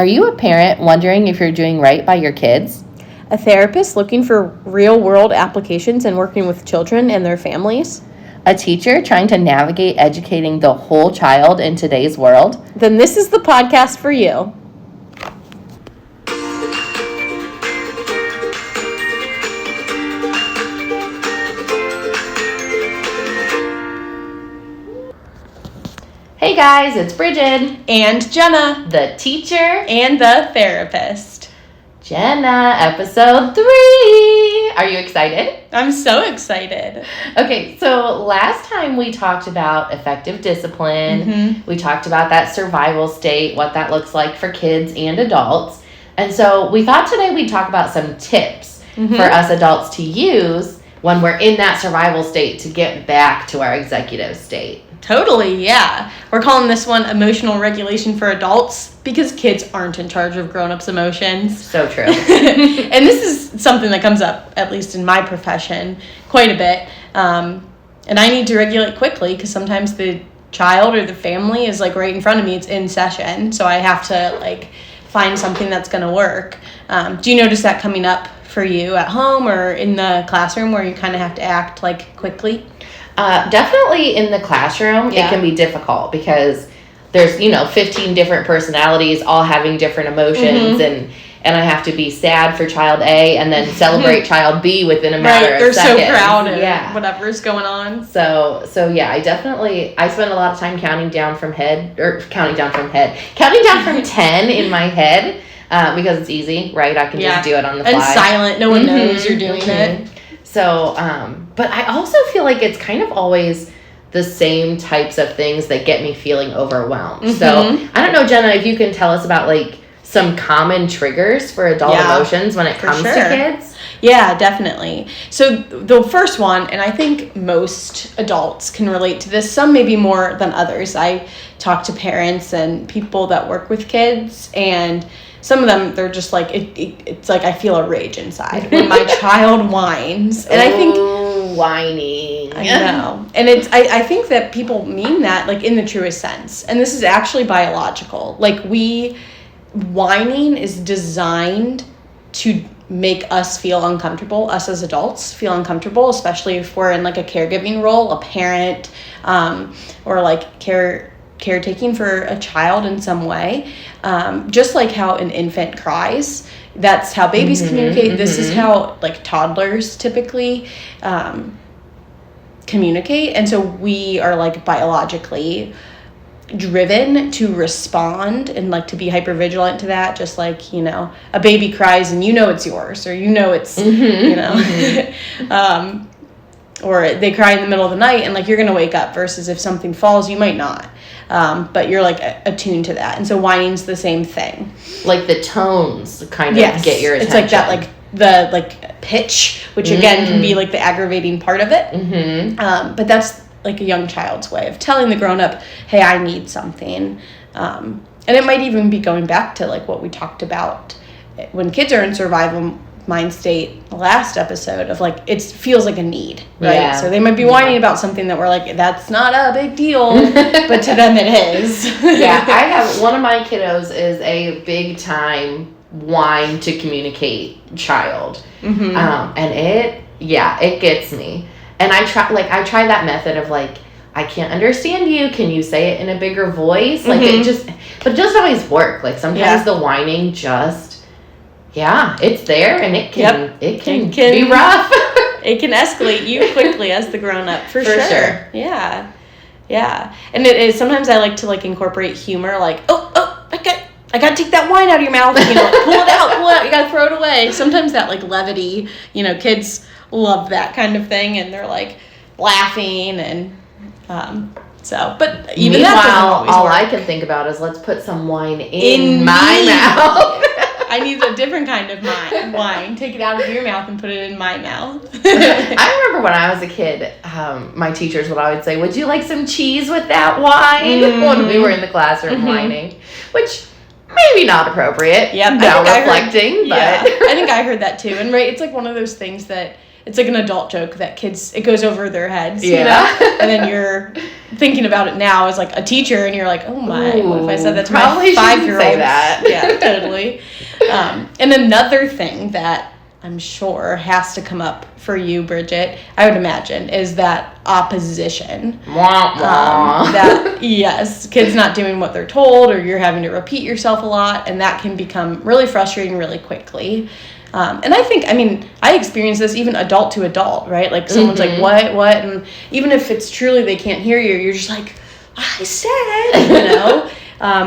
Are you a parent wondering if you're doing right by your kids? A therapist looking for real-world applications and working with children and their families? A teacher trying to navigate educating the whole child in today's world? Then this is the podcast for you. Hey guys, it's Bridget. And Jenna. The teacher. And the therapist. Jenna, episode 3. Are you excited? I'm so excited. Okay, so last time we talked about effective discipline. Mm-hmm. We talked about that survival state, what that looks like for kids and adults. And so we thought today we'd talk about some tips for us adults to use when we're in that survival state to get back to our executive state. Totally, yeah. We're calling this one emotional regulation for adults because kids aren't in charge of grown-ups' emotions. So true. And this is something that comes up, at least in my profession, quite a bit. And I need to regulate quickly because sometimes the child or the family is like right in front of me. It's in session, so I have to like find something that's going to work. Do you notice that coming up for you at home or in the classroom where you kind of have to act like quickly? Definitely in the classroom, It can be difficult because there's, 15 different personalities all having different emotions and I have to be sad for child A and then celebrate child B within a matter of seconds. They're so proud of whatever's going on. So yeah, I spend a lot of time counting down from 10 in my head because it's easy, right? I can just do it on the fly. And silent, no one knows you're doing it. So, but I also feel like it's kind of always the same types of things that get me feeling overwhelmed. So, I don't know, Jenna, if you can tell us about like some common triggers for adult emotions when it comes to kids. Yeah, definitely. So the first one, and I think most adults can relate to this, some maybe more than others. I talk to parents and people that work with kids, and some of them, they're just like, it's like I feel a rage inside when my child whines. And I think... whining. I know. And I think that people mean that like in the truest sense. And this is actually biological. Like whining is designed to make us feel uncomfortable, us as adults feel uncomfortable, especially if we're in like a caregiving role, a parent, or like caretaking for a child in some way. Just like how an infant cries, that's how babies communicate. This is how like toddlers typically communicate. And so we are like biologically driven to respond and like to be hypervigilant to that, just like a baby cries and it's yours, or it's or they cry in the middle of the night and like you're gonna wake up, versus if something falls you might not, but you're like attuned to that. And so whining's the same thing, like the tones kind of get your attention. It's like that, like the like pitch, which again can be like the aggravating part of it. But that's like a young child's way of telling the grown-up, hey, I need something. And it might even be going back to like what we talked about when kids are in survival mind state last episode of like it feels like a need, right? Yeah. So they might be whining about something that we're like, that's not a big deal, but to them it is. Yeah, I have one of my kiddos is a big time whine to communicate child, and it gets me. And I try that method of like, I can't understand you. Can you say it in a bigger voice? Like but it doesn't always work. Like sometimes the whining just, it's there and it can be rough. It can escalate you quickly as the grown up for sure. Yeah. And it is, sometimes I like to like incorporate humor, like, I got to take that wine out of your mouth, pull it out, you got to throw it away. Sometimes that like levity, kids love that kind of thing, and they're like laughing and but even that doesn't always all work. I can think about is let's put some wine in my mouth. I need a different kind of wine. Take it out of your mouth and put it in my mouth. I remember when I was a kid, my teachers would always say, would you like some cheese with that wine? When we were in the classroom whining, which maybe not appropriate. Yep. Now reflecting, but I think I heard that too. And right, it's like one of those things that it's like an adult joke that kids, it goes over their heads, Yeah. you know? And then you're thinking about it now as like a teacher, and you're like, oh my, what if I said that to my 5-year-old? Say that. Yeah, totally. And another thing that I'm sure has to come up for you, Bridget, I would imagine, is that opposition. Wah, wah. That, yes, kids not doing what they're told, or you're having to repeat yourself a lot, and that can become really frustrating really quickly. And I think, I mean, I experience this even adult to adult, right? Like someone's like, what? And even if it's truly they can't hear you, you're just like, I said, you know?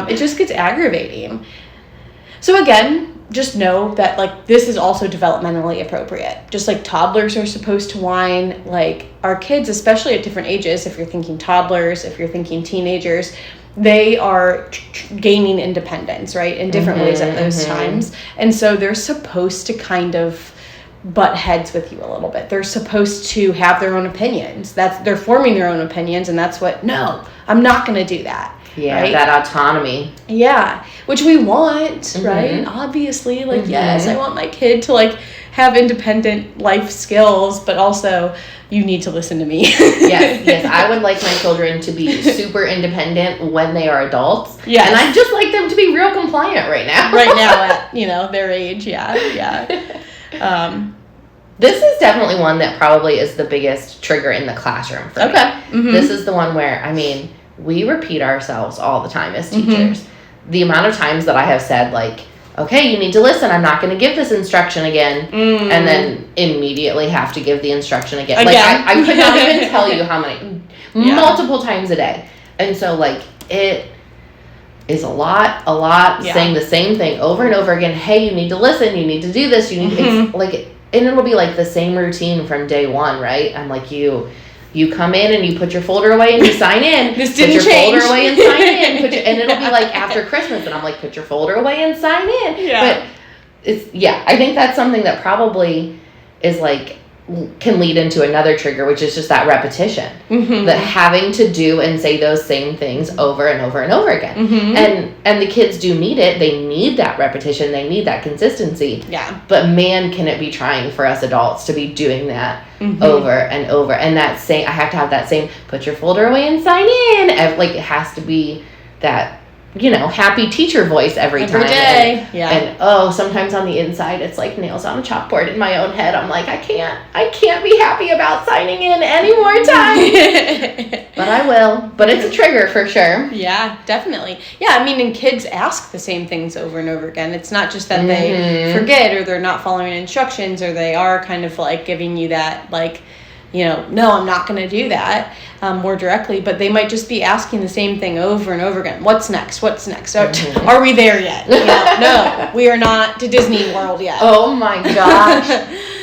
It just gets aggravating. So again, just know that like this is also developmentally appropriate. Just like toddlers are supposed to whine, like our kids, especially at different ages, if you're thinking toddlers, if you're thinking teenagers, they are gaining independence, right, in different ways at those times. And so they're supposed to kind of butt heads with you a little bit. They're supposed to have their own opinions. They're forming their own opinions, and that's what, no, I'm not going to do that. Yeah, right? That autonomy. Yeah, which we want, right? Obviously, like, yes, I want my kid to, like, have independent life skills, but also you need to listen to me. Yes. I would like my children to be super independent when they are adults. Yes. And I'd just like them to be real compliant right now. Right now at, you know, their age, yeah. This is definitely one that probably is the biggest trigger in the classroom for me. This is the one where, I mean, we repeat ourselves all the time as teachers. The amount of times that I have said, like, okay, you need to listen, I'm not going to give this instruction again, and then immediately have to give the instruction again. Like, I could not even tell you how many, multiple times a day. And so, like, it is a lot, saying the same thing over and over again. Hey, you need to listen, you need to do this, you need to, like, and it'll be like the same routine from day one, right? I'm like, you come in and you put your folder away and you sign in. This didn't put your change. folder away and sign in. And it'll be like after Christmas, and I'm like, put your folder away and sign in. Yeah. But I think that's something that probably is like, can lead into another trigger, which is just that repetition. That having to do and say those same things over and over and over again. And the kids do need it. They need that repetition. They need that consistency. Yeah. But man, can it be trying for us adults to be doing that over and over. And that same, I have to have that same, put your folder away and sign in. Like, it has to be that, you know, happy teacher voice every time. Day. And sometimes on the inside, it's like nails on a chalkboard in my own head. I'm like, I can't be happy about signing in any more time. But I will. But it's a trigger for sure. Yeah, definitely. Yeah, I mean, and kids ask the same things over and over again. It's not just that they forget, or they're not following instructions, or they are kind of like giving you that, like, you know, no, I'm not going to do that more directly, but they might just be asking the same thing over and over again. What's next? What's next? Are we there yet? You know, no, we are not to Disney World yet. Oh my gosh.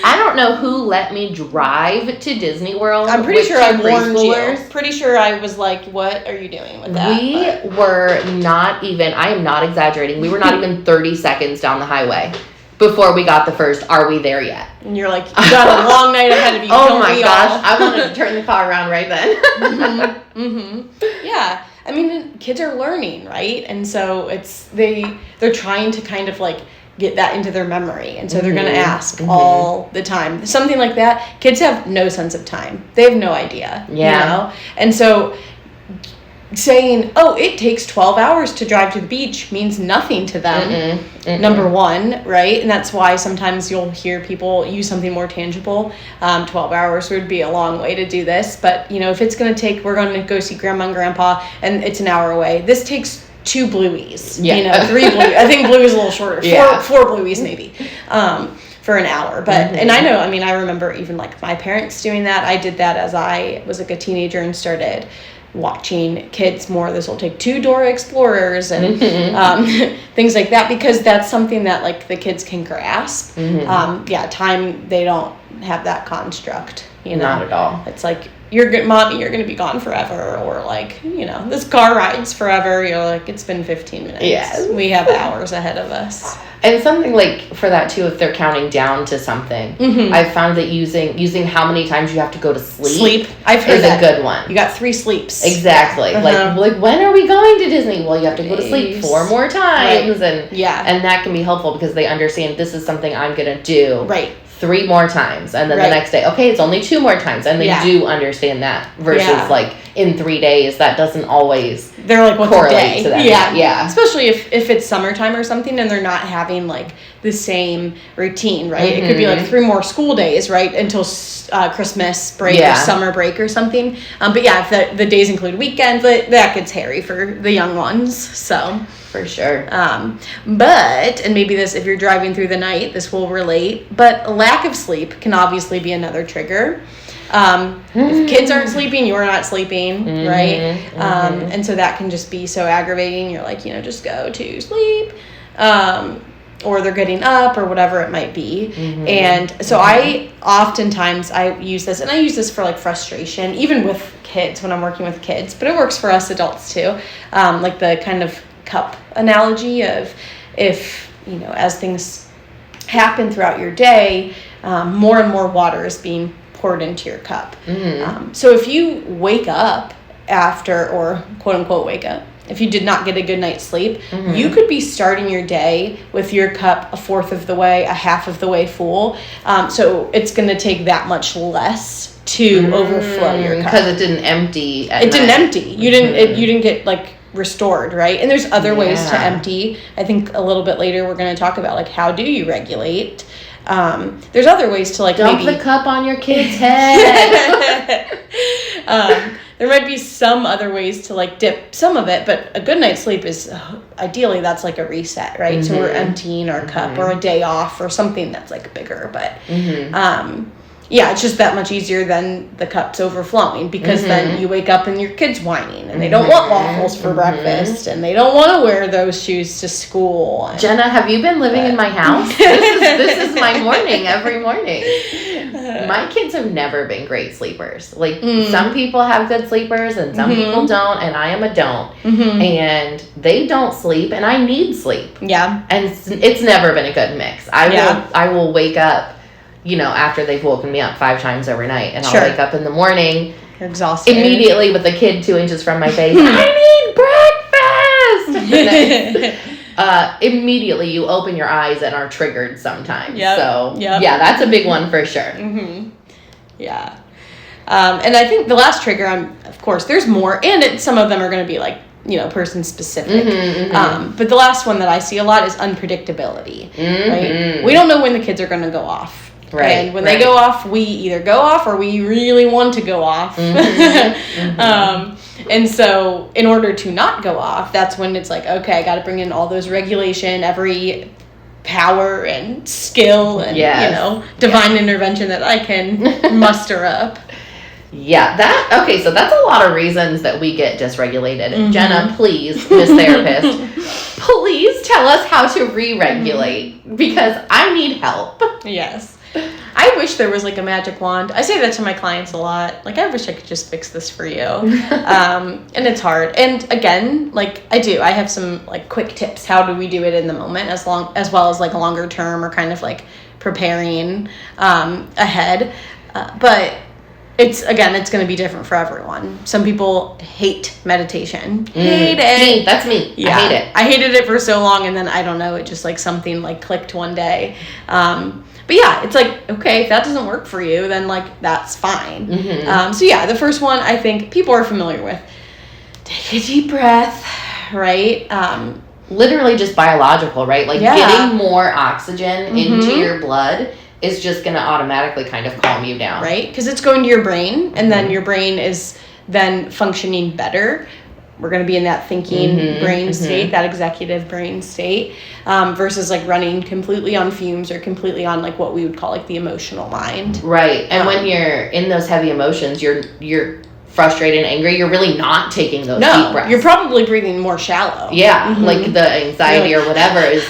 I don't know who let me drive to Disney World. I'm pretty sure I warned preschoolers. you. Pretty sure I was like, what are you doing with that? We were not even, I am not exaggerating, we were not even 30 seconds down the highway before we got the first, are we there yet? And you're like, you got a long night ahead of you. Oh my gosh, I wanted to turn the car around right then. Yeah, I mean, kids are learning, right? And so they're trying to kind of like get that into their memory, and so they're going to ask all the time. Something like that, kids have no sense of time. They have no idea, you know? And so saying, oh, it takes 12 hours to drive to the beach means nothing to them, number one, right? And that's why sometimes you'll hear people use something more tangible. 12 hours would be a long way to do this, but, you know, if it's going to take, we're going to go see grandma and grandpa, and it's an hour away, this takes 2 Blueies, you know, 3 Blueies. I think Blue is a little shorter, 4 Blueies maybe, for an hour. But, and I know, I mean, I remember even like my parents doing that. I did that as I was like a teenager and started watching kids more. This will take 2 Dora Explorers and things like that, because that's something that like the kids can grasp. Time, they don't have that construct, you know. Not at all. It's like, you're good, mommy, you're going to be gone forever, or like, you know, this car rides forever. You're like, it's been 15 minutes. Yes. We have hours ahead of us. And something like for that too, if they're counting down to something, I've found that using how many times you have to go to sleep. I've heard is that. a good one. You got 3 sleeps. Exactly. Like when are we going to Disney? Well, you have to go to sleep 4 more times, and that can be helpful because they understand this is something I'm gonna do 3 more times, and then Right. the next day, okay, it's only 2 more times, and they do understand that versus like in 3 days that doesn't always they're like what's correlate a day to them. yeah especially if it's summertime or something and they're not having like the same routine, right? It could be like 3 more school days, right, until Christmas break or summer break or something, but if the days include weekends, that gets hairy for the young ones, so for sure. But, and maybe this, if you're driving through the night, this will relate, but a lack of sleep can obviously be another trigger. If kids aren't sleeping, you're not sleeping, right? And so that can just be so aggravating. You're like, just go to sleep. Or they're getting up or whatever it might be. And so I use this, and I use this for like frustration, even with kids when I'm working with kids, but it works for us adults too. Like the kind of cup analogy of if, as things happen throughout your day, more and more water is being poured into your cup. So if you wake up after, or quote unquote wake up, if you did not get a good night's sleep, you could be starting your day with your cup 1/4 of the way, 1/2 of the way full. So it's going to take that much less to overflow your cup. Because it didn't empty at It didn't night. empty. You didn't get like restored, right? And there's other ways to empty. I think a little bit later we're going to talk about like how do you regulate. There's other ways to like dump the cup on your kid's head. There might be some other ways to like dip some of it, but a good night's sleep is ideally that's like a reset, right? So we're emptying our cup, or a day off or something that's like bigger, but it's just that much easier than the cup's overflowing, because then you wake up and your kid's whining and they don't want waffles for breakfast and they don't want to wear those shoes to school. Jenna, have you been living in my house? This is my morning every morning. My kids have never been great sleepers. Like some people have good sleepers and some people don't, and I am a don't. And they don't sleep and I need sleep. Yeah. And it's never been a good mix. I will wake up, after they've woken me up 5 times every night, and I'll wake up in the morning. You're exhausted. Immediately with the kid 2 inches from my face. I need breakfast! Immediately you open your eyes and are triggered sometimes. So that's a big one for sure. Yeah. And I think the last trigger, of course, there's more, and some of them are going to be like, person specific. But the last one that I see a lot is unpredictability, right? We don't know when the kids are going to go off. Right. And when they go off, we either go off or we really want to go off. And so in order to not go off, that's when it's like, okay, I got to bring in all those regulation, every power and skill and, divine intervention that I can muster up. Yeah, so that's a lot of reasons that we get dysregulated. Jenna, please, Miss Therapist, please tell us how to re-regulate, because I need help. Yes. I wish there was like a magic wand. I say that to my clients a lot. Like, I wish I could just fix this for you. And it's hard. And again, like I have some like quick tips. How do we do it in the moment, as well as like longer term, or kind of like preparing ahead. But it's going to be different for everyone. Some people hate meditation. Hate it. Me. That's me. Yeah. I hate it. I hated it for so long, and then I don't know, it just like something like clicked one day. But yeah, it's like, okay, if that doesn't work for you, then like that's fine. So yeah, the first one I think people are familiar with. Take a deep breath, right? Literally just biological, right? Like getting more oxygen into your blood is just going to automatically kind of calm you down. Right? Because it's going to your brain, and then your brain is then functioning better. We're going to be in that thinking brain state, that executive brain state, versus like running completely on fumes or completely on like what we would call like the emotional mind. Right. And when you're in those heavy emotions, you're frustrated and angry, you're really not taking those deep breaths. You're probably breathing more shallow. Yeah, like the anxiety or whatever is,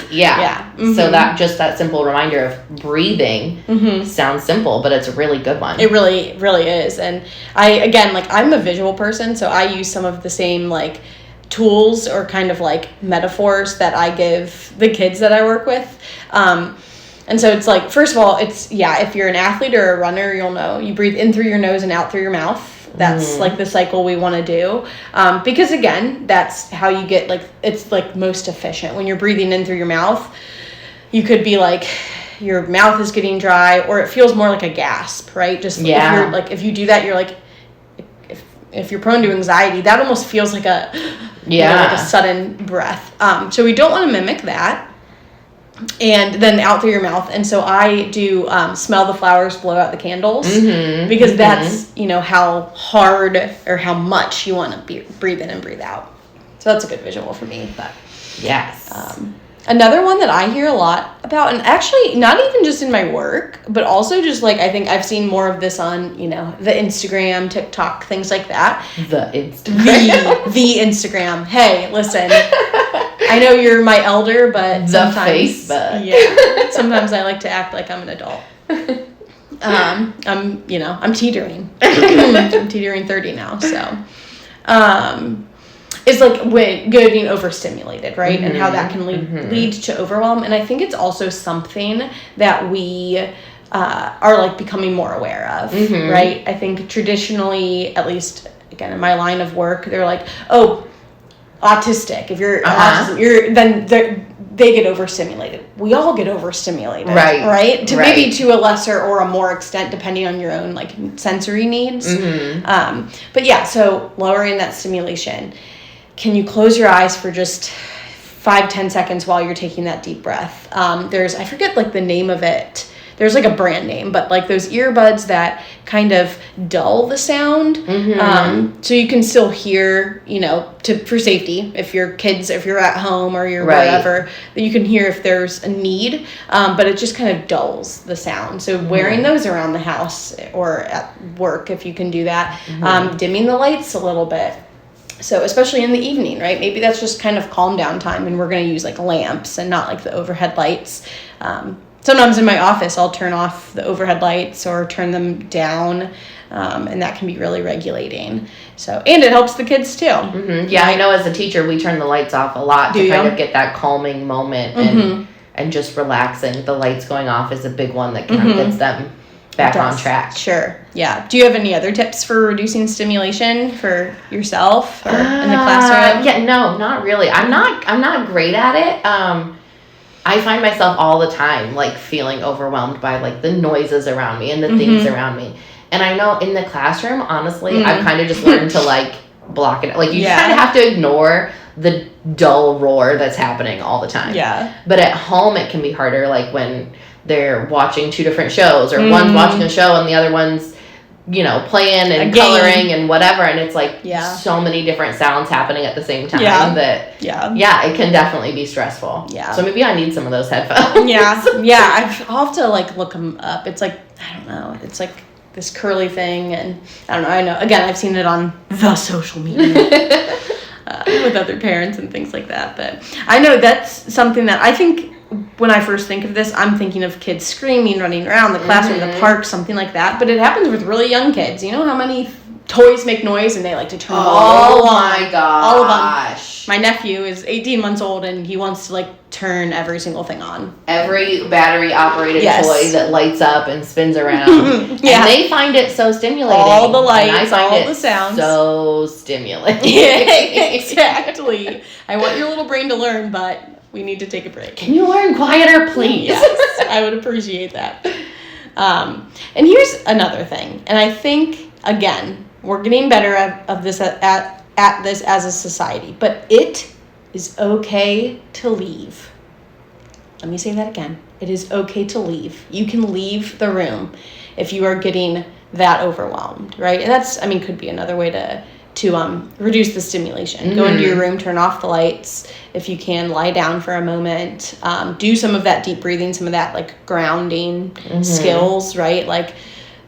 So that simple reminder of breathing sounds simple, but it's a really good one. It really, really is. And I'm a visual person, so I use some of the same like tools or kind of like metaphors that I give the kids that I work with. And so it's like, first of all, if you're an athlete or a runner, you'll know you breathe in through your nose and out through your mouth. That's like the cycle we want to do. Because again, that's how you get like, it's like most efficient. When you're breathing in through your mouth, you could be like, your mouth is getting dry, or it feels more like a gasp, right? Just if you do that, you're like, if you're prone to anxiety, that almost feels like a like a sudden breath. So we don't want to mimic that. And then out through your mouth. And so I do smell the flowers, blow out the candles, because that's, how hard or how much you want to breathe in and breathe out. So that's a good visual for me. But yes. Another one that I hear a lot about, and actually not even just in my work, but also just like, I think I've seen more of this on, the Instagram, TikTok, things like that. The Instagram. The Instagram. Hey, listen. I know you're my elder, but sometimes, sometimes I like to act like I'm an adult. I'm teetering. I'm teetering 30 now, so. It's like when getting overstimulated, right? And how that can lead to overwhelm. And I think it's also something that we are like becoming more aware of, right? I think traditionally, at least again in my line of work, they're like, oh, autistic. If you're autism, then they get overstimulated. We all get overstimulated, right? Maybe to a lesser or a more extent, depending on your own like sensory needs. But yeah, so lowering that stimulation. Can you close your eyes for just 5-10 seconds while you're taking that deep breath? I forget like the name of it. There's like a brand name, but like those earbuds that kind of dull the sound. So you can still hear, for safety, if you're at home or you're wherever, that you can hear if there's a need, but it just kind of dulls the sound. So wearing those around the house or at work, if you can do that, dimming the lights a little bit. So especially in the evening, right? Maybe that's just kind of calm down time, and we're going to use like lamps and not like the overhead lights. Sometimes in my office, I'll turn off the overhead lights or turn them down, and that can be really regulating. So, and it helps the kids too. Yeah, I know as a teacher, we turn the lights off a lot to kind of get that calming moment and just relaxing. The lights going off is a big one that kind of gets them back on track. Sure. Yeah. Do you have any other tips for reducing stimulation for yourself or in the classroom? Yeah, no, not really. I'm not great at it. I find myself all the time like feeling overwhelmed by like the noises around me and the things around me. And I know in the classroom, honestly, I've kind of just learned to like block it. Like you kind of have to ignore the dull roar that's happening all the time. Yeah. But at home, it can be harder, like when they're watching two different shows, or one's watching a show and the other one's, playing and coloring and whatever, and it's like so many different sounds happening at the same time that it can definitely be stressful. Yeah. So maybe I need some of those headphones. I'll have to like look them up. It's like, I don't know, it's like this curly thing, and I know again, I've seen it on the social media with other parents and things like that, but I know that's something that I think when I first think of this, I'm thinking of kids screaming, running around the classroom, the park, something like that. But it happens with really young kids. You know how many toys make noise and they like to turn them all on? Oh my gosh. All of them. My nephew is 18 months old and he wants to like turn every single thing on. Every battery operated toy that lights up and spins around. And they find it so stimulating. All the lights, all the sounds. So stimulating. Exactly. I want your little brain to learn, but we need to take a break. Can you learn quieter, please? Yes, I would appreciate that. And here's another thing. And I think, again, we're getting better at this as a society. But it is okay to leave. Let me say that again. It is okay to leave. You can leave the room if you are getting that overwhelmed, right? And that's, could be another way to reduce the stimulation. Go into your room, turn off the lights. If you can, lie down for a moment. Do some of that deep breathing, some of that like grounding skills, right? Like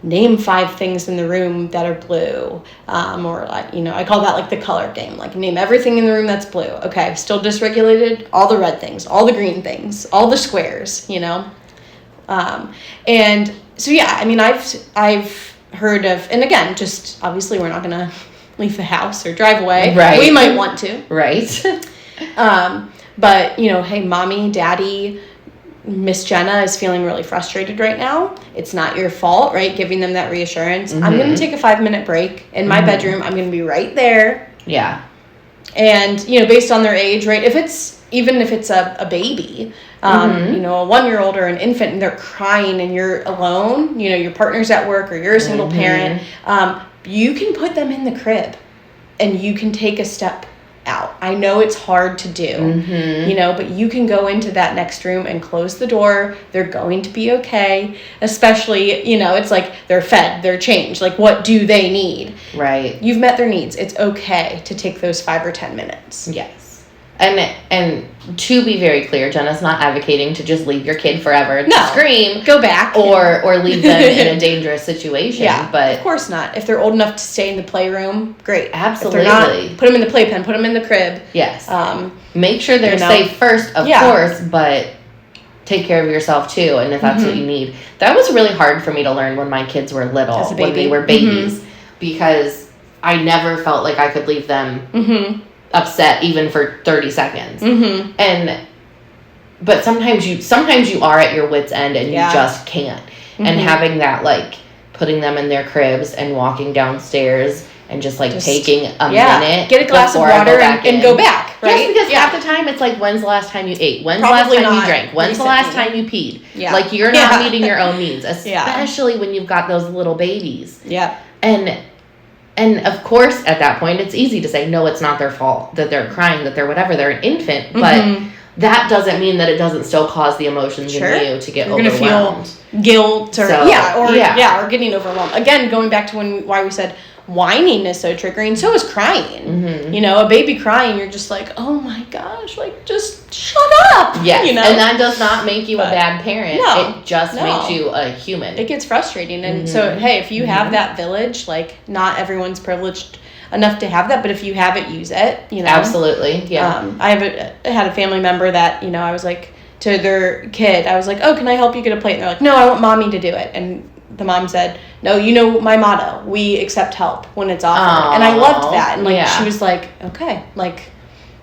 name 5 things in the room that are blue. Or like, I call that like the color game. Like name everything in the room that's blue. Okay, still dysregulated, all the red things, all the green things, all the squares, And so I've heard of, and again, just obviously we're not gonna leave the house or drive away. Right. We might want to. Right. But, hey, mommy, daddy, Miss Jenna is feeling really frustrated right now. It's not your fault, right? Giving them that reassurance. I'm going to take a 5-minute break in my bedroom. I'm going to be right there. Yeah. And, based on their age, right? If it's even if it's a baby, you know, a 1-year-old or an infant, and they're crying and you're alone, you know, your partner's at work or you're a single parent, you can put them in the crib and you can take a step out. I know it's hard to do, you know, but you can go into that next room and close the door. They're going to be okay. Especially, you know, it's like they're fed, they're changed. Like, what do they need? Right. You've met their needs. It's okay to take those 5 or 10 minutes. Yes. And to be very clear, Jenna's not advocating to just leave your kid forever to scream. Go back. Or leave them in a dangerous situation. Yeah, but of course not. If they're old enough to stay in the playroom, great. Absolutely. If they're not, put them in the playpen, put them in the crib. Yes. Make sure they're safe first, of course, but take care of yourself too, and if that's what you need. That was really hard for me to learn when my kids were little, when they were babies, because I never felt like I could leave them upset even for 30 seconds. But sometimes you are at your wit's end and you just can't. And having that, like, putting them in their cribs and walking downstairs and just taking a minute, get a glass of water and go back, right? Yes, because half the time it's like, when's the last time you ate? When's the last time you drank? When's the last time you peed? Like, you're not meeting your own needs, especially when you've got those little babies. And of course, at that point, it's easy to say, no, it's not their fault that they're crying, that they're whatever, they're an infant. But that doesn't mean that it doesn't still cause the emotions in you to get overwhelmed. You're going to feel guilt or, or getting overwhelmed. Again, going back to why we said whining is so triggering, so is crying. You know, a baby crying, you're just like, oh my gosh, like, just shut up. Yes, you know? And that does not make you a bad parent. No, it just makes you a human. It gets frustrating. And so, hey, if you have that village, like, not everyone's privileged enough to have that, but if you have it, use it, you know. Absolutely, yeah. I had a family member that, you know, I was like, to their kid, I was like, oh, can I help you get a plate? And they're like, no, I want mommy to do it. And the mom said, no, you know my motto, we accept help when it's offered. Aww, and I loved that. And like, she was like, okay, like,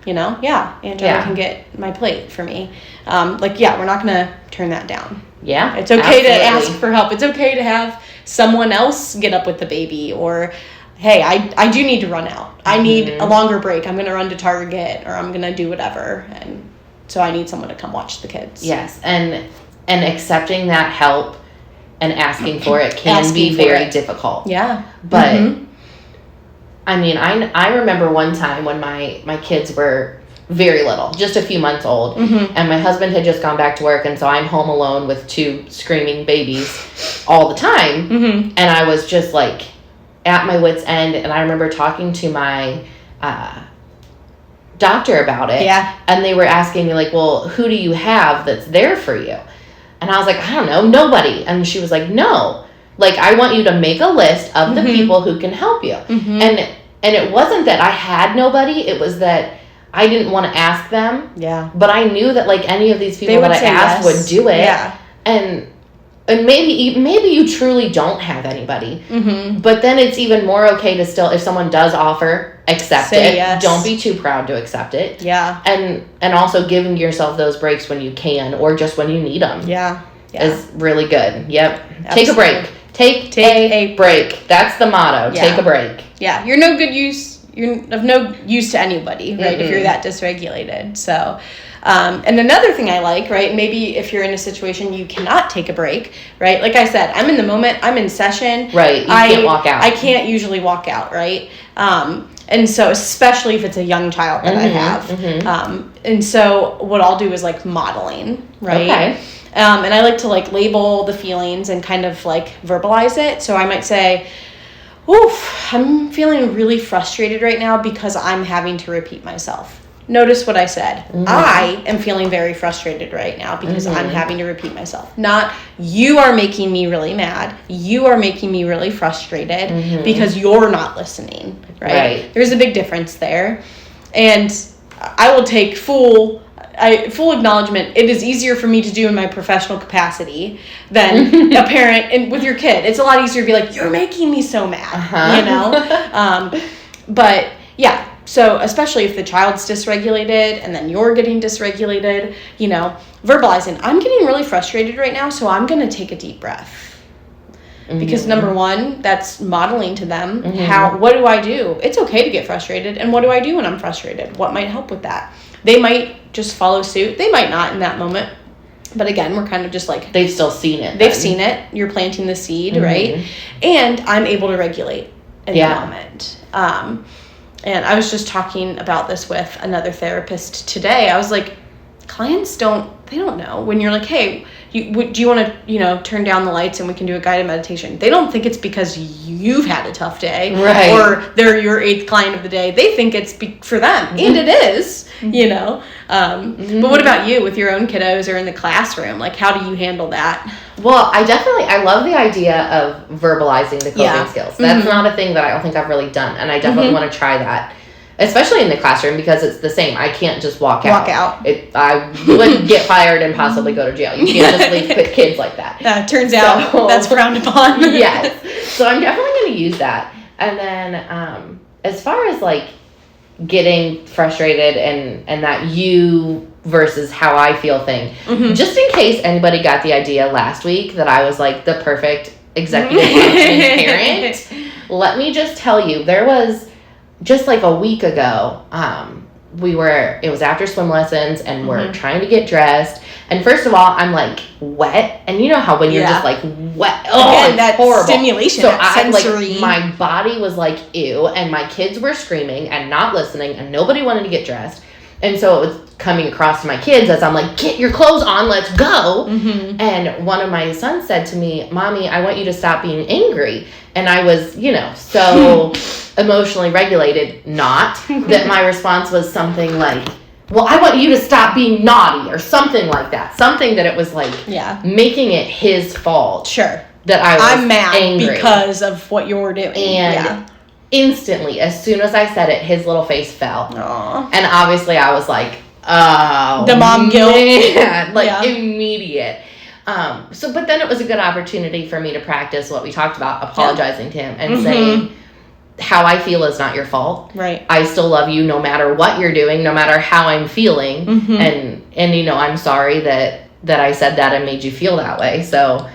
you know, Angela can get my plate for me. Like, we're not going to turn that down. Yeah. It's okay to ask for help. It's okay to have someone else get up with the baby, or, hey, I do need to run out. I need a longer break. I'm going to run to Target, or I'm going to do whatever. And so I need someone to come watch the kids. Yes. And accepting that help and asking for it can be very difficult. Yeah. But, I mean, I remember one time when my kids were very little, just a few months old, and my husband had just gone back to work, and so I'm home alone with 2 screaming babies all the time, and I was just, like, at my wit's end, and I remember talking to my doctor about it, and they were asking me, like, well, who do you have that's there for you? And I was like, I don't know, nobody. And she was like, no. Like, I want you to make a list of the people who can help you. And it wasn't that I had nobody. It was that I didn't want to ask them. Yeah. But I knew that, like, any of these people that I asked would do it. Yeah. And maybe you truly don't have anybody. But then it's even more okay to still, if someone does offer, accept it. Yes. Don't be too proud to accept it. Yeah. And also giving yourself those breaks when you can, or just when you need them. Yeah. Is really good. Yep. Absolutely. Take a break. Take a break. That's the motto. Yeah. Take a break. Yeah. You're of no use to anybody, right? If you're that dysregulated. So, and another thing I like, right? Maybe if you're in a situation you cannot take a break, right? Like I said, I'm in the moment. I'm in session. Right. You can't walk out. I can't usually walk out, right? And so, especially if it's a young child that I have. And so what I'll do is, like, modeling, right? Okay. And I like to, like, label the feelings and kind of, like, verbalize it. So I might say, oof, I'm feeling really frustrated right now because I'm having to repeat myself. Notice what I said. I am feeling very frustrated right now because I'm having to repeat myself. Not, you are making me really mad. You are making me really frustrated because you're not listening, right? There's a big difference there. And I will take full acknowledgement. It is easier for me to do in my professional capacity than a parent and with your kid. It's a lot easier to be like, you're making me so mad, you know? But yeah, so especially if the child's dysregulated and then you're getting dysregulated, you know, verbalizing, I'm getting really frustrated right now, so I'm going to take a deep breath. Because number one, that's modeling to them what do I do? It's okay to get frustrated. And what do I do when I'm frustrated? What might help with that? they might just follow suit. They might not in that moment. But again, we're kind of just like... They've still seen it. They've seen it. You're planting the seed, right? And I'm able to regulate in the moment. And I was just talking about this with another therapist today. I was like, clients don't know. When you're like, hey, do you want to, turn down the lights and we can do a guided meditation? They don't think it's because you've had a tough day. Right. Or they're your 8th client of the day. They think it's for them. And it is, But what about you with your own kiddos or in the classroom? Like, how do you handle that? Well, I love the idea of verbalizing the coping skills. That's not a thing that I don't think I've really done. And I definitely want to try that. Especially in the classroom, because it's the same. I can't just walk out. I would get fired and possibly go to jail. You can't just leave kids like that. Turns out that's frowned upon. Yes. So I'm definitely going to use that. And then as far as like getting frustrated and that you versus how I feel thing, just in case anybody got the idea last week that I was like the perfect executive functioning parent, let me just tell you, there was... just like a week ago, it was after swim lessons and we're trying to get dressed. And first of all, I'm like wet. And you know how when you're just like wet, again, it's that horrible. Stimulation, so that sensory. Like, my body was like, ew. And my kids were screaming and not listening and nobody wanted to get dressed. And so it was coming across to my kids as I'm like, get your clothes on, let's go. And one of my sons said to me, Mommy, I want you to stop being angry. And I was, so emotionally regulated, not that my response was something like, well, I want you to stop being naughty or something like that. Something that it was like making it his fault. Sure. That I'm mad angry because of what you're doing. And instantly, as soon as I said it, his little face fell. Aww. And obviously I was like, oh, the mom guilt. Immediate. But then it was a good opportunity for me to practice what we talked about, apologizing to him and saying, how I feel is not your fault. Right. I still love you no matter what you're doing, no matter how I'm feeling. And I'm sorry that I said that and made you feel that way. So,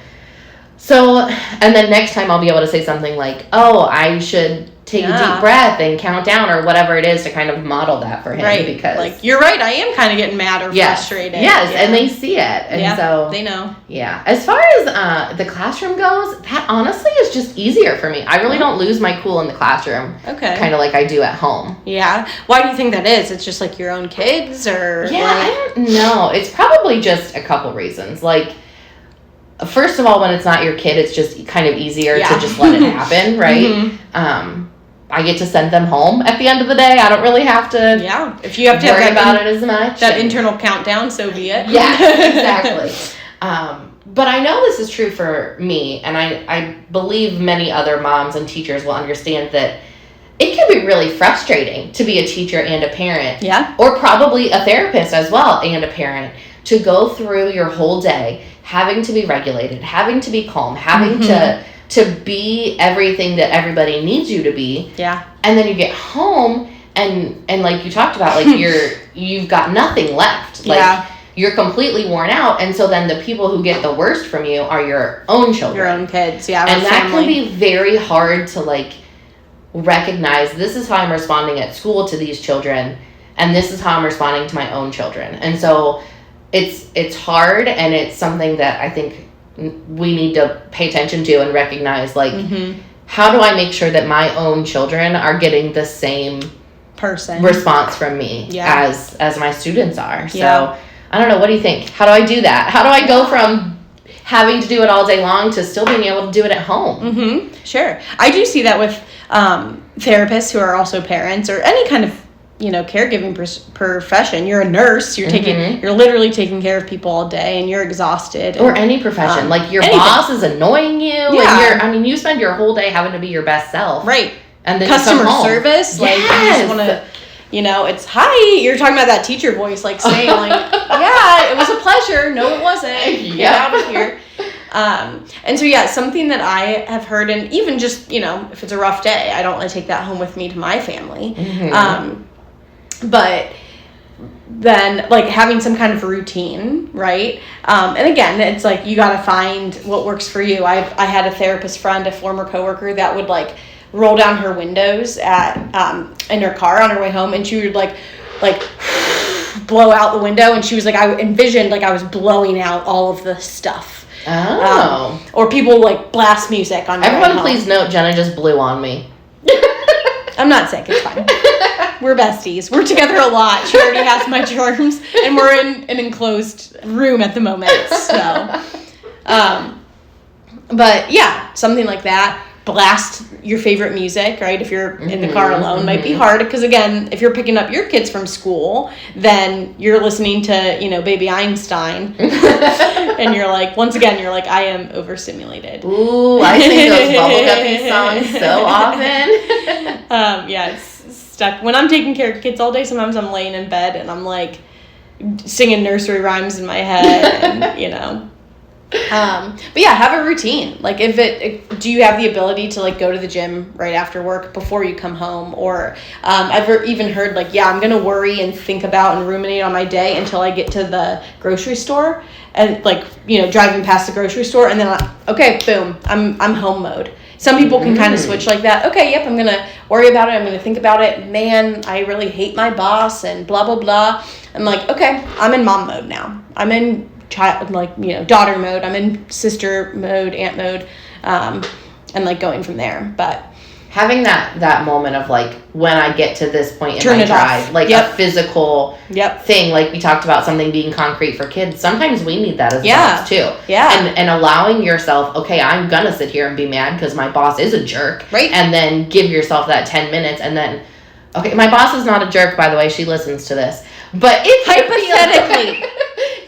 and then next time I'll be able to say something like, oh, I should take a deep breath and count down or whatever it is to kind of model that for him. Right. Because like, you're right, I am kind of getting mad or frustrated. Yes, and they see it. And so they know. Yeah. As far as the classroom goes, that honestly is just easier for me. I really don't lose my cool in the classroom. Okay. Kind of like I do at home. Yeah. Why do you think that is? It's just like your own kids or? Yeah, I don't know. It's probably just a couple reasons. Like, first of all, when it's not your kid, it's just kind of easier to just let it happen, right? I get to send them home at the end of the day. I don't really have to if you have to worry about it as much. That internal countdown, so be it. Yeah, exactly. But I know this is true for me, and I believe many other moms and teachers will understand that it can be really frustrating to be a teacher and a parent. Yeah. Or probably a therapist as well and a parent, to go through your whole day having to be regulated, having to be calm, having to be everything that everybody needs you to be. Yeah. And then you get home and like you talked about, like you've got nothing left. Like you're completely worn out. And so then the people who get the worst from you are your own children. Your own kids, yeah. And that can be very hard to like recognize, this is how I'm responding at school to these children, and this is how I'm responding to my own children. And so it's hard, and it's something that I think we need to pay attention to and recognize, like, how do I make sure that my own children are getting the same response from me as my students are. So I don't know, what do you think? How do I do that? How do I go from having to do it all day long to still being able to do it at home? Sure. I do see that with therapists who are also parents, or any kind of caregiving profession. You're a nurse. You're you're literally taking care of people all day, and you're exhausted. Or any profession, like your boss is annoying you, and you spend your whole day having to be your best self, right? And then customer service, like you just want to, it's hi. You're talking about that teacher voice, like saying, like, yeah, it was a pleasure. No, it wasn't. Get out of here. And so, something that I have heard, and even just, if it's a rough day, I don't want to take that home with me to my family. But then, like, having some kind of routine, right? And again, it's like, you got to find what works for you. I had a therapist friend, a former coworker, that would, like, roll down her windows in her car on her way home, and she would, like, blow out the window, and she was like, I envisioned like I was blowing out all of the stuff. Oh. Or people like blast music on. Everyone, please note, Jenna just blew on me. I'm not sick. It's fine. We're besties. We're together a lot. She already has my germs, and we're in an enclosed room at the moment. So, but yeah, something like that. Blast your favorite music, right? If you're in the car alone, might be hard because, again, if you're picking up your kids from school, then you're listening to, Baby Einstein, and you're like, once again, you're like, I am overstimulated. Ooh, I sing those bubblegupy songs so often. Yeah, it's stuck. When I'm taking care of kids all day, sometimes I'm laying in bed and I'm like singing nursery rhymes in my head, and but yeah, have a routine. Like, do you have the ability to like go to the gym right after work before you come home? Or I've even heard like, I'm gonna worry and think about and ruminate on my day until I get to the grocery store, and like driving past the grocery store, and then okay, boom, I'm home mode. Some people can kind of switch like that. Okay, yep, I'm gonna worry about it. I'm gonna think about it. Man, I really hate my boss and blah blah blah. I'm like, okay, I'm in mom mode now. I'm in child, daughter mode. I'm in sister mode, aunt mode, and like going from there. But having that moment of like, when I get to this point in turn my it drive, off. like a physical Yep. thing, like we talked about something being concrete for kids. Sometimes we need that as adults too. Yeah. And allowing yourself, okay, I'm gonna sit here and be mad because my boss is a jerk. Right. And then give yourself that 10 minutes, and then, okay, my boss is not a jerk, by the way. She listens to this. But if hypothetically,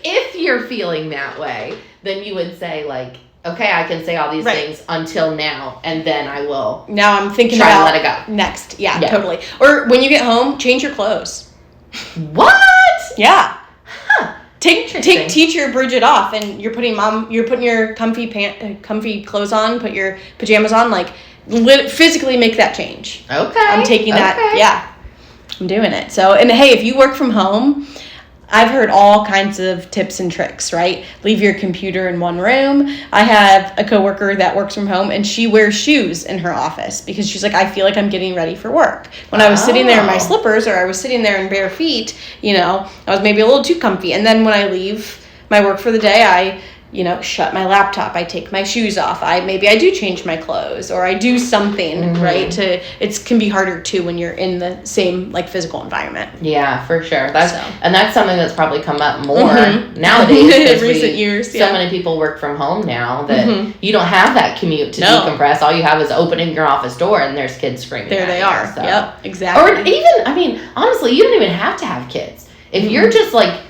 if you're feeling that way, then you would say like, okay, I can say all these things until now, and then I will. Now I'm thinking try about and let it go. Next. Yeah, totally. Or when you get home, change your clothes. What? Yeah. Huh. Take teacher Bridget off, and you're putting your comfy clothes on, put your pajamas on, like physically make that change. Okay. I'm taking that. Yeah. I'm doing it. So, and hey, if you work from home, I've heard all kinds of tips and tricks, right? Leave your computer in one room. I have a coworker that works from home, and she wears shoes in her office because she's like, I feel like I'm getting ready for work. When I was sitting there in my slippers, or I was sitting there in bare feet, I was maybe a little too comfy. And then when I leave my work for the day, I shut my laptop. I take my shoes off. I do change my clothes, or I do something, right? It can be harder too when you're in the same like physical environment. Yeah, for sure. And that's something that's probably come up more nowadays in recent years. So many people work from home now that you don't have that commute to decompress. All you have is opening your office door and there's kids screaming. There they are. So. Yep, exactly. Or even, honestly, you don't even have to have kids. If you're just like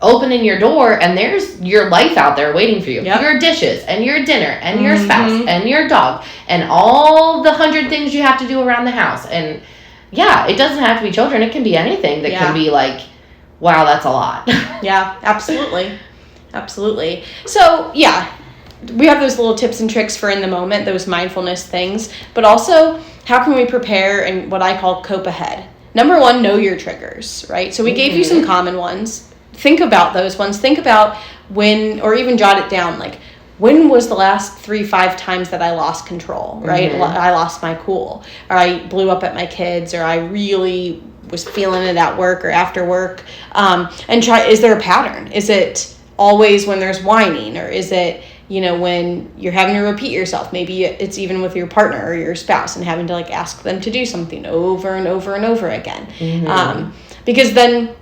opening your door and there's your life out there waiting for you. Yep. Your dishes and your dinner and your spouse and your dog and all the 100 things you have to do around the house. And yeah, it doesn't have to be children. It can be anything that can be like, wow, that's a lot. Yeah, absolutely. Absolutely. So yeah, we have those little tips and tricks for in the moment, those mindfulness things, but also how can we prepare and what I call cope ahead? Number one, know your triggers, right? So we gave you some common ones. Think about those ones. Think about when, or even jot it down, like, when was the last 3-5 times that I lost control, right? I lost my cool, or I blew up at my kids, or I really was feeling it at work or after work. And is there a pattern? Is it always when there's whining, or is it, when you're having to repeat yourself? Maybe it's even with your partner or your spouse and having to like ask them to do something over and over and over again. Because then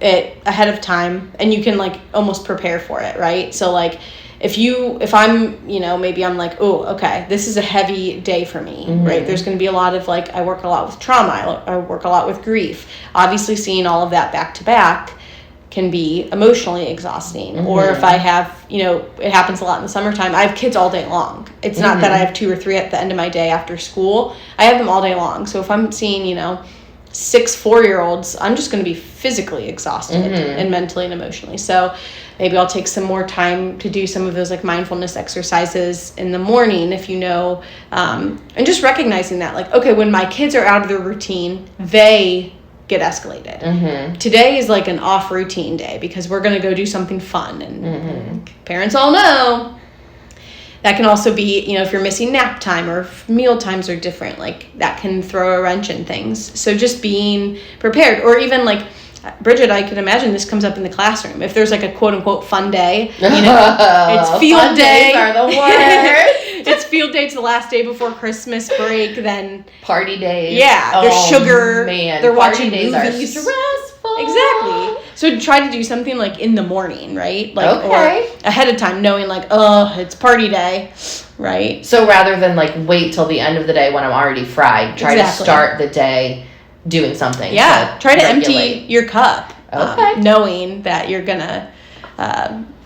it ahead of time and you can like almost prepare for it, right? So like if I'm, maybe I'm like, oh, okay, this is a heavy day for me, right? There's going to be a lot of like, I work a lot with trauma, I work a lot with grief. Obviously seeing all of that back to back can be emotionally exhausting. Or if I have, it happens a lot in the summertime, I have kids all day long. It's not that I have 2 or 3 at the end of my day after school. I have them all day long. So if I'm seeing, 6 4-year-olds, I'm just going to be physically exhausted and mentally and emotionally. So maybe I'll take some more time to do some of those like mindfulness exercises in the morning if and just recognizing that like, okay, when my kids are out of their routine, they get escalated. Today is like an off routine day because we're going to go do something fun, and parents all know that can also be, if you're missing nap time or if meal times are different, like that can throw a wrench in things. So just being prepared, or even like Bridget, I can imagine this comes up in the classroom. If there's like a quote unquote fun day, it's field fun day. Days are the worst. It's field day. It's the last day before Christmas break. Then party days. Yeah, there's sugar. Man, they're party watching days movies. Are stressful. Exactly. So try to do something like in the morning, right? Like okay. Or ahead of time, knowing like, it's party day, right? So rather than like wait till the end of the day when I'm already fried, try to start the day doing something. Yeah, try to empty your cup. Okay. Knowing that you're gonna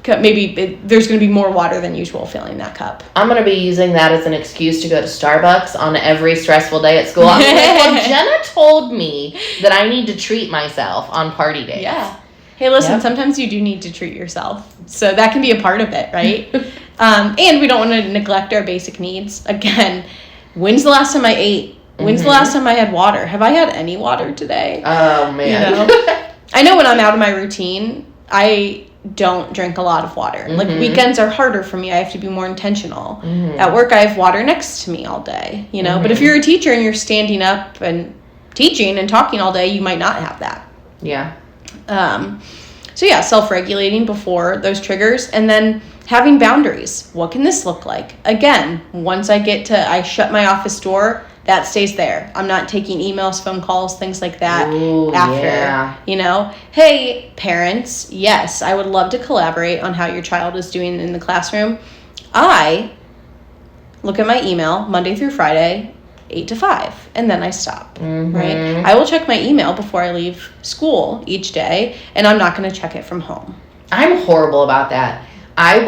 there's gonna be more water than usual filling that cup. I'm gonna be using that as an excuse to go to Starbucks on every stressful day at school. I'm like, well, Jenna told me that I need to treat myself on party days. Yeah. Hey, listen, sometimes you do need to treat yourself. So that can be a part of it, right? And we don't want to neglect our basic needs. Again, when's the last time I ate? When's the last time I had water? Have I had any water today? Oh, man. You know? I know when I'm out of my routine, I don't drink a lot of water. Like, weekends are harder for me. I have to be more intentional. At work, I have water next to me all day, you know? But if you're a teacher and you're standing up and teaching and talking all day, you might not have that. Yeah. So yeah, self-regulating before those triggers, and then having boundaries. What can this look like? Again, once I shut my office door, that stays there. I'm not taking emails, phone calls, things like that. Ooh, after, you know, hey, parents, yes, I would love to collaborate on how your child is doing in the classroom. I look at my email Monday through Friday, 8 to 5, and then I stop, right? I will check my email before I leave school each day, and I'm not going to check it from home. I'm horrible about that. I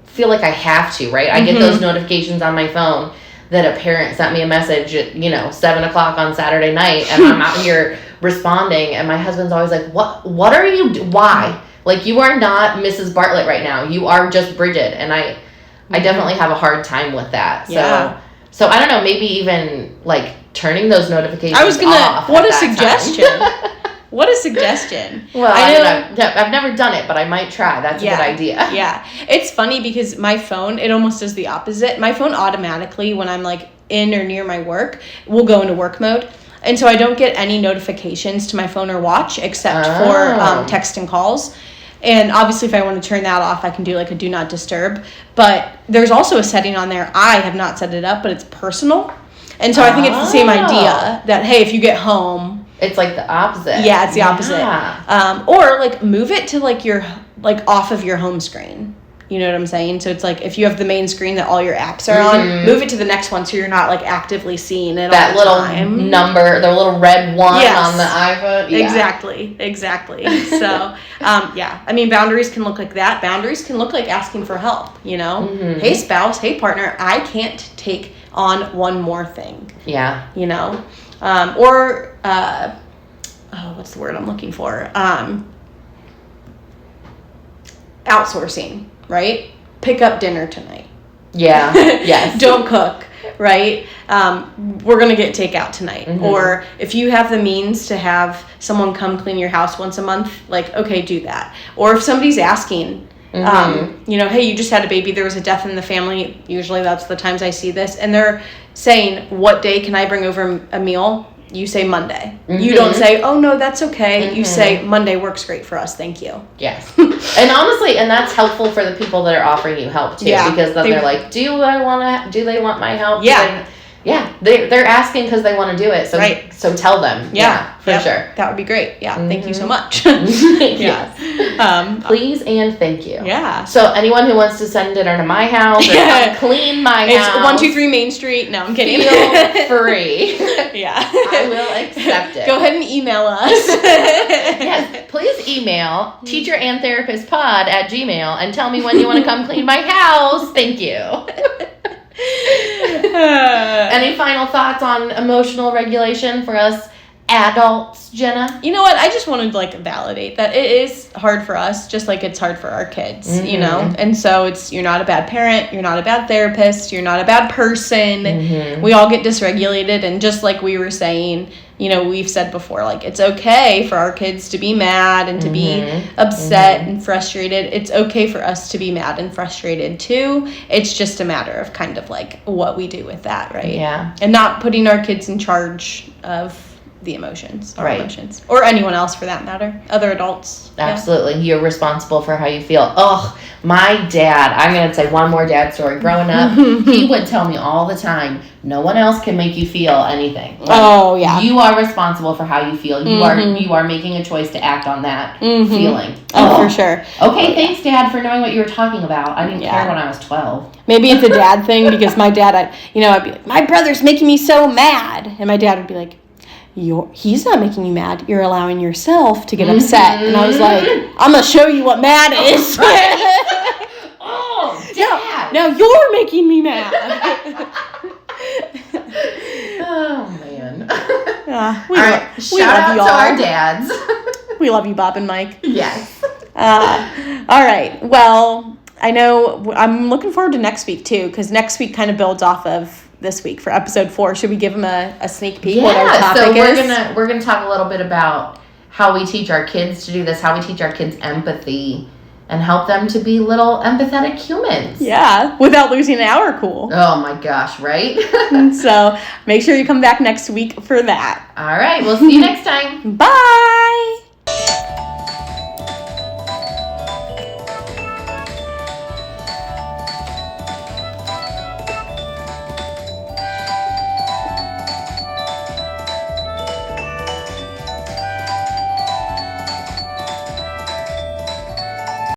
feel like I have to, right? I get those notifications on my phone that a parent sent me a message at, 7 o'clock on Saturday night, and I'm out here responding, and my husband's always like, what are you, why? Like, you are not Mrs. Bartlett right now. You are just Bridget, and I definitely have a hard time with that. So I don't know, maybe even like turning those notifications off. What a suggestion. What a suggestion. Well, I've never done it, but I might try. That's a good idea. Yeah. It's funny because my phone, it almost does the opposite. My phone automatically, when I'm like in or near my work, will go into work mode. And so I don't get any notifications to my phone or watch except for text and calls. And obviously, if I want to turn that off, I can do like a do not disturb. But there's also a setting on there. I have not set it up, but it's personal. And so I think it's the same idea that, hey, if you get home. It's like the opposite. Yeah, it's the opposite. Or like move it to like your, like off of your home screen. You know what I'm saying? So it's like if you have the main screen that all your apps are on, move it to the next one so you're not like actively seeing it that all the time. Little number, the little red one on the iPhone. Yeah. Exactly. So, I mean, boundaries can look like that. Boundaries can look like asking for help, you know? Hey, spouse, hey, partner, I can't take on one more thing. Yeah. You know? What's the word I'm looking for? Outsourcing. Right? Pick up dinner tonight. Yeah. Yes. Don't cook. Right? We're going to get takeout tonight. Or if you have the means to have someone come clean your house once a month, like, okay, do that. Or if somebody's asking, hey, you just had a baby, there was a death in the family. Usually that's the times I see this. And they're saying, what day can I bring over a meal? You say Monday. You don't say, oh, no, that's okay. You say, Monday works great for us. Thank you. Yes. And honestly, and that's helpful for the people that are offering you help, too. Yeah, because then they're like, do they want my help? Yeah. They're asking because they want to do it. So, so tell them. Yeah, for sure. That would be great. Yeah. Thank you so much. Yes. Please and thank you. Yeah. So anyone who wants to send dinner to my house or come clean my house. It's 123 Main Street. No, I'm kidding. Feel free. Yeah. I will accept it. Go ahead and email us. Yes. Please email teacherandtherapistpod@gmail.com and tell me when you want to come clean my house. Thank you. Any final thoughts on emotional regulation for us adults, Jenna? You know what? I just wanted to like validate that it is hard for us, just like it's hard for our kids, you know? And so you're not a bad parent, you're not a bad therapist, you're not a bad person. We all get dysregulated, and just like we were saying, you know, we've said before, like, it's okay for our kids to be mad and to be upset and frustrated. It's okay for us to be mad and frustrated too. It's just a matter of kind of like what we do with that, right? Yeah. And not putting our kids in charge of the emotions, right. emotions, or anyone else for that matter, other adults. Absolutely. You're responsible for how you feel. Oh, my dad, I'm going to say one more dad story. Growing up, he would tell me all the time, no one else can make you feel anything. Like, you are responsible for how you feel. You are making a choice to act on that feeling. Oh, for sure. Okay, thanks, Dad, for knowing what you were talking about. I didn't care when I was 12. Maybe it's a dad thing, because my dad, I'd be like, my brother's making me so mad. And my dad would be like, he's not making you mad. You're allowing yourself to get upset. And I was like, I'm going to show you what mad is. Oh, Dad. Now you're making me mad. Oh, man. We shout out to our dads. We love you, Bob and Mike. Yes. All right. Well, I know I'm looking forward to next week, too, because next week kind of builds off of this week for episode 4. Should we give them a sneak peek what our topic is? We're gonna talk a little bit about how we teach our kids to do this, how we teach our kids empathy, and help them to be little empathetic humans. Yeah, without losing our cool. Oh my gosh, right? So make sure you come back next week for that. All right, we'll see you next time. Bye.